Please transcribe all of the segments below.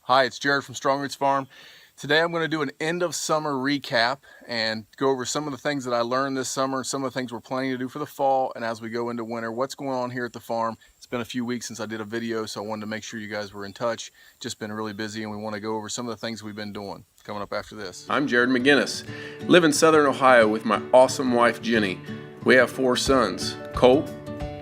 Hi, it's Jared from Strong Roots Farm. Today I'm going to do an end of summer recap and go over some of the things that I learned this summer, some of the things we're planning to do for the fall, and as we go into winter, what's going on here at the farm. It's been a few weeks since I did a video, so I wanted to make sure you guys were in touch. Just been really busy, and we want to go over some of the things we've been doing coming up after this. I'm Jared McGinnis, live in Southern Ohio with my awesome wife Jenny. We have 4 sons, Colt,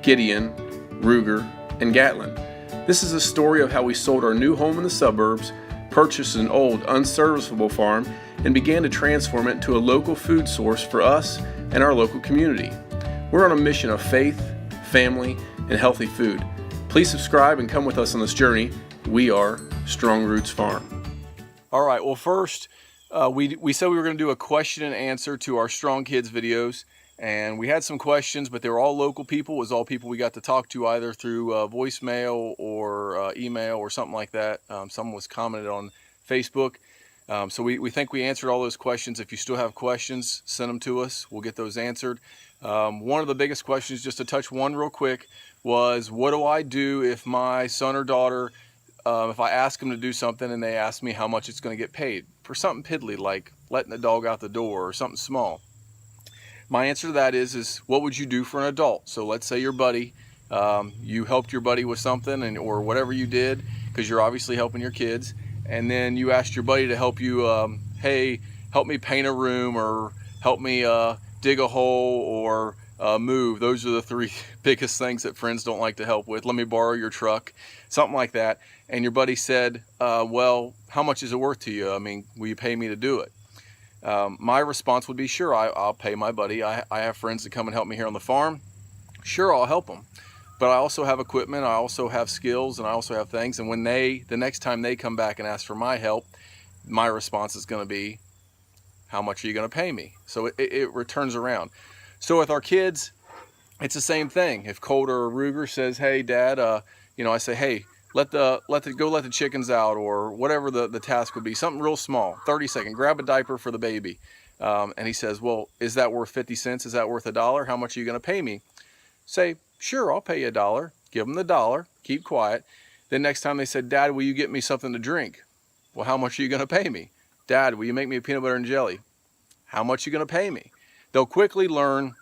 Gideon, Ruger, and Gatlin. This is a story of how we sold our new home in the suburbs, purchased an old, unserviceable farm, and began to transform it into a local food source for us and our local community. We're on a mission of faith, family, and healthy food. Please subscribe and come with us on this journey. We are Strong Roots Farm. All right, well first, we said we were going to do a question and answer to our Strong Kids videos. And we had some questions, but they were all local people. It was all people we got to talk to either through voicemail or email or something like that. Someone was commented on Facebook. So we think we answered all those questions. If you still have questions, send them to us. We'll get those answered. One of the biggest questions, just to touch one real quick, was what do I do if my son or daughter, if I ask them to do something and they ask me how much it's going to get paid for something piddly like letting the dog out the door or something small? My answer to that is what would you do for an adult? So let's say your buddy, you helped your buddy with something or whatever you did, because you're obviously helping your kids, and then you asked your buddy to help you, hey, help me paint a room, or help me dig a hole, or move. Those are the 3 biggest things that friends don't like to help with. Let me borrow your truck, something like that. And your buddy said, well, how much is it worth to you? I mean, will you pay me to do it? My response would be, sure, I'll pay my buddy. I have friends that come and help me here on the farm. Sure, I'll help them. But I also have equipment, I also have skills, and I also have things. And when the next time they come back and ask for my help, my response is going to be, how much are you going to pay me? So it returns around. So with our kids, it's the same thing. If Colt or Ruger says, hey, Dad, I say, hey, let the chickens out, or whatever the task would be, something real small, 30-second, grab a diaper for the baby. And he says, well, is that worth 50 cents? Is that worth $1? How much are you going to pay me? Say, sure, I'll pay you $1. Give them the $1, keep quiet. Then next time they said, Dad, will you get me something to drink? Well, how much are you going to pay me? Dad, will you make me a peanut butter and jelly? How much are you going to pay me? They'll quickly learn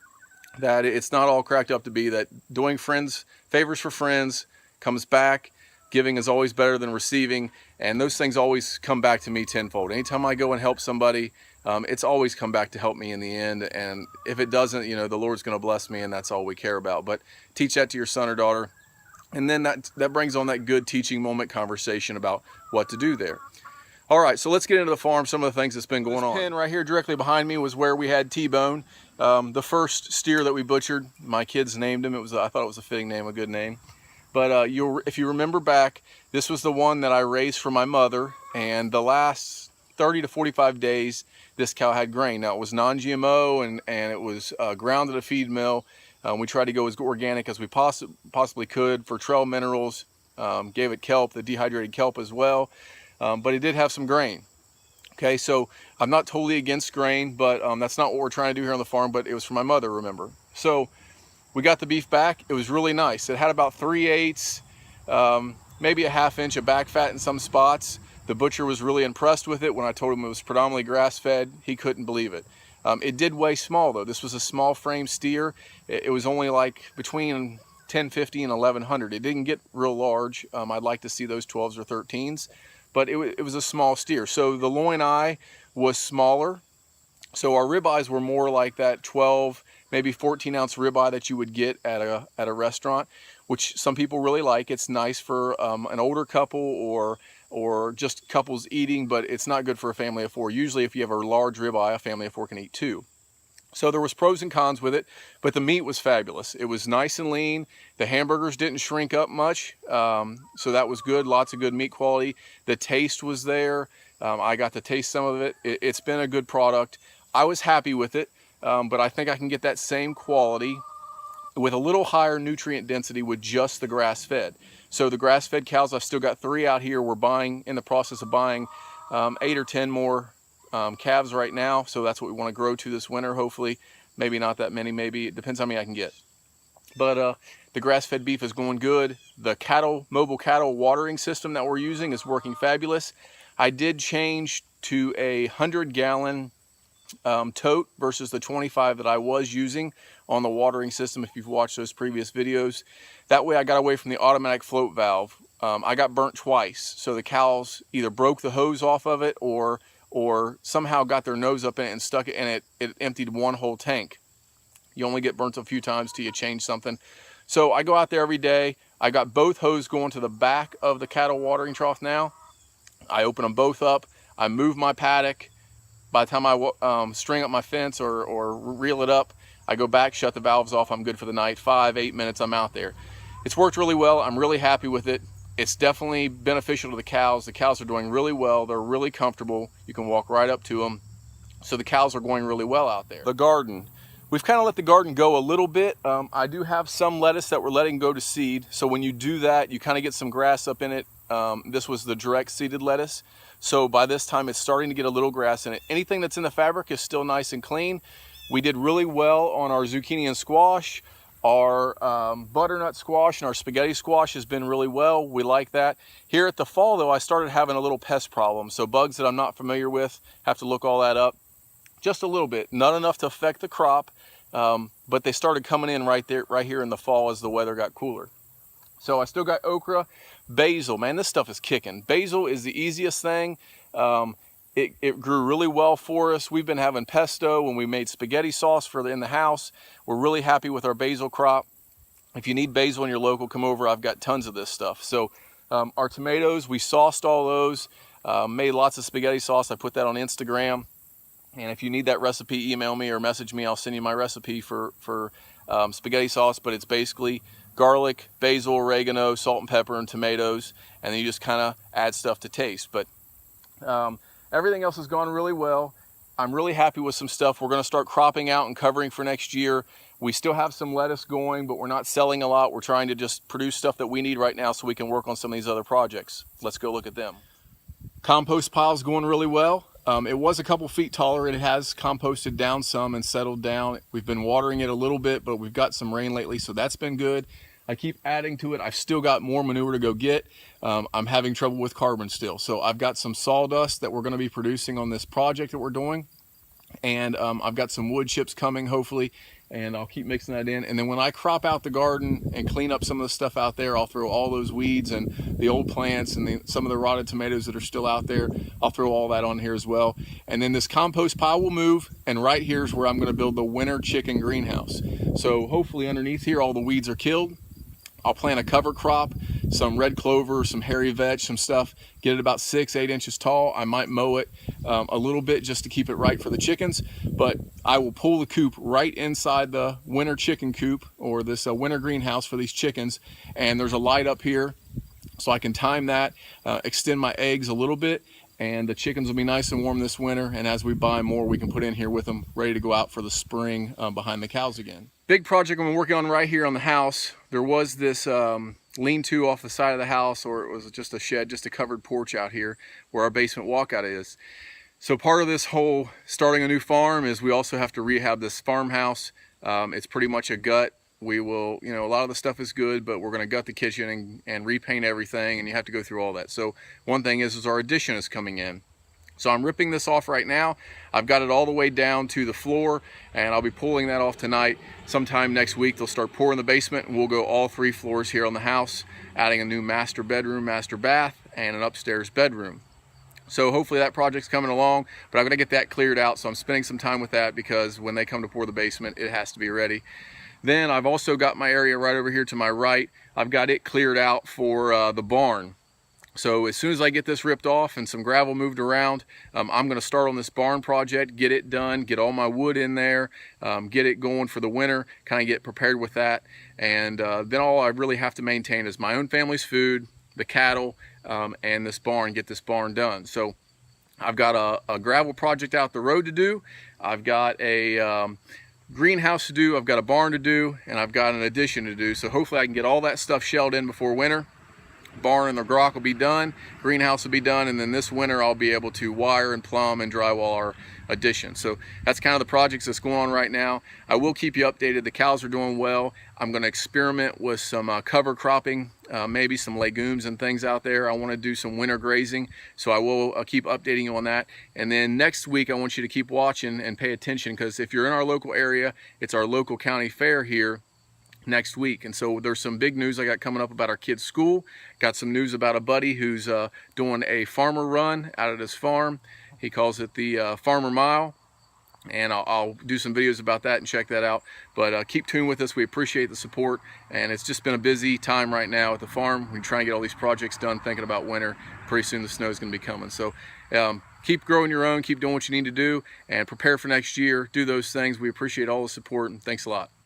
that it's not all cracked up to be, that doing favors for friends comes back. Giving is always better than receiving, and those things always come back to me tenfold. Anytime I go and help somebody, it's always come back to help me in the end. And if it doesn't, the Lord's going to bless me, and that's all we care about. But teach that to your son or daughter, and then that brings on that good teaching moment conversation about what to do there. All right, so let's get into the farm, some of the things that's been going on. This pen right here directly behind me was where we had T-Bone, the first steer that we butchered. My kids named him. I thought it was a fitting name, a good name. But if you remember back, this was the one that I raised for my mother, and the last 30 to 45 days, this cow had grain. Now, it was non-GMO, and it was ground at a feed mill. We tried to go as organic as we possibly could for trail minerals, gave it kelp, the dehydrated kelp as well, but it did have some grain. Okay, so I'm not totally against grain, but that's not what we're trying to do here on the farm, but it was for my mother, remember. So we got the beef back. It was really nice. It had about 3/8, maybe a ½ inch of back fat in some spots. The butcher was really impressed with it. When I told him it was predominantly grass-fed, he couldn't believe it. It did weigh small, though. This was a small frame steer. It was only like between 1050 and 1100. It didn't get real large. I'd like to see those 12s or 13s, but it was a small steer. So the loin eye was smaller. So our ribeyes were more like that 12, maybe 14-ounce ribeye that you would get at a restaurant, which some people really like. It's nice for an older couple or just couples eating, but it's not good for a family of 4. Usually if you have a large ribeye, a family of 4 can eat 2. So there was pros and cons with it, but the meat was fabulous. It was nice and lean. The hamburgers didn't shrink up much, so that was good. Lots of good meat quality. The taste was there. I got to taste some of it. It's been a good product. I was happy with it, but I think I can get that same quality with a little higher nutrient density with just the grass-fed. So the grass-fed cows, I've still got 3 out here. We're in the process of buying 8 or 10 more calves right now. So that's what we want to grow to this winter, hopefully. Maybe not that many, maybe. It depends how many I can get. But The grass-fed beef is going good. The mobile cattle watering system that we're using is working fabulous. I did change to a 100-gallon tote versus the 25 that I was using on the watering system, if you've watched those previous videos. That way I got away from the automatic float valve. I got burnt twice, so the cows either broke the hose off of it or somehow got their nose up in it and stuck it, and it emptied one whole tank. You only get burnt a few times till you change something. So I go out there every day. I got both hoses going to the back of the cattle watering trough now. I open them both up. I move my paddock. By the time I string up my fence or reel it up, I go back, shut the valves off. I'm good for the night. 5-8 minutes, I'm out there. It's worked really well. I'm really happy with it. It's definitely beneficial to the cows. The cows are doing really well. They're really comfortable. You can walk right up to them. So the cows are going really well out there. The garden. We've kind of let the garden go a little bit. I do have some lettuce that we're letting go to seed. So when you do that, you kind of get some grass up in it. This was the direct seeded lettuce. So by this time, it's starting to get a little grass in it. Anything that's in the fabric is still nice and clean. We did really well on our zucchini and squash. Our butternut squash and our spaghetti squash has been really well. We like that. Here at the fall, though, I started having a little pest problem. So bugs that I'm not familiar with, have to look all that up. Just a little bit, not enough to affect the crop, but they started coming in right here in the fall as the weather got cooler. So I still got okra. Basil, man, this stuff is kicking. Basil is the easiest thing. It grew really well for us. We've been having pesto when we made spaghetti sauce in the house. We're really happy with our basil crop. If you need basil in your local, come over. I've got tons of this stuff. So our tomatoes, we sauced all those, made lots of spaghetti sauce. I put that on Instagram. And if you need that recipe, email me or message me. I'll send you my recipe for spaghetti sauce. But it's basically garlic, basil, oregano, salt and pepper, and tomatoes. And then you just kind of add stuff to taste. But everything else has gone really well. I'm really happy with some stuff. We're going to start cropping out and covering for next year. We still have some lettuce going, but we're not selling a lot. We're trying to just produce stuff that we need right now so we can work on some of these other projects. Let's go look at them. Compost pile's going really well. It was a couple feet taller. It has composted down some and settled down. We've been watering it a little bit, but we've got some rain lately, so that's been good. I keep adding to it. I've still got more manure to go get. I'm having trouble with carbon still. So I've got some sawdust that we're going to be producing on this project that we're doing. And I've got some wood chips coming, hopefully, and I'll keep mixing that in. And then when I crop out the garden and clean up some of the stuff out there, I'll throw all those weeds and the old plants and some of the rotted tomatoes that are still out there. I'll throw all that on here as well. And then this compost pile will move, and right here is where I'm going to build the winter chicken greenhouse. So hopefully underneath here, all the weeds are killed. I'll plant a cover crop, some red clover, some hairy veg, some stuff, get it about 6-8 inches tall. I might mow it a little bit just to keep it right for the chickens, but I will pull the coop right inside the winter chicken coop or this winter greenhouse for these chickens. And there's a light up here so I can time that, extend my eggs a little bit, and the chickens will be nice and warm this winter. And as we buy more, we can put in here with them, ready to go out for the spring behind the cows again. Big project I'm working on right here on the house. There was this lean-to off the side of the house, or it was just a shed, just a covered porch out here where our basement walkout is. So part of this whole starting a new farm is we also have to rehab this farmhouse. It's pretty much a gut. We will, a lot of the stuff is good, but we're going to gut the kitchen and repaint everything, and you have to go through all that. So one thing is our addition is coming in. So I'm ripping this off right now. I've got it all the way down to the floor, and I'll be pulling that off tonight. Sometime next week, they'll start pouring the basement, and we'll go all 3 floors here on the house, adding a new master bedroom, master bath, and an upstairs bedroom. So hopefully that project's coming along, but I'm gonna get that cleared out. So I'm spending some time with that because when they come to pour the basement, it has to be ready. Then I've also got my area right over here to my right. I've got it cleared out for the barn. So as soon as I get this ripped off and some gravel moved around, I'm going to start on this barn project, get it done, get all my wood in there, get it going for the winter, kind of get prepared with that. And then all I really have to maintain is my own family's food, the cattle, and this barn, get this barn done. So I've got a gravel project out the road to do. I've got a greenhouse to do, I've got a barn to do, and I've got an addition to do. So hopefully I can get all that stuff shelled in before winter. barn and the grok will be done, greenhouse will be done, and then this winter I'll be able to wire and plumb and drywall our addition. So that's kind of the projects that's going on right now. I will keep you updated. The cows are doing well. I'm going to experiment with some cover cropping, maybe some legumes and things out there. I want to do some winter grazing, so I will keep updating you on that. And then next week I want you to keep watching and pay attention, because if you're in our local area, it's our local county fair here next week. And so there's some big news I got coming up about our kids' school. Got some news about a buddy who's doing a farmer run out at his farm. He calls it the Farmer Mile, and I'll do some videos about that and check that out. But keep tuned with us. We appreciate the support, and it's just been a busy time right now at the farm. We try and get all these projects done, thinking about winter. Pretty soon the snow is going to be coming. So keep growing your own, keep doing what you need to do, and prepare for next year. Do those things. We appreciate all the support, and thanks a lot.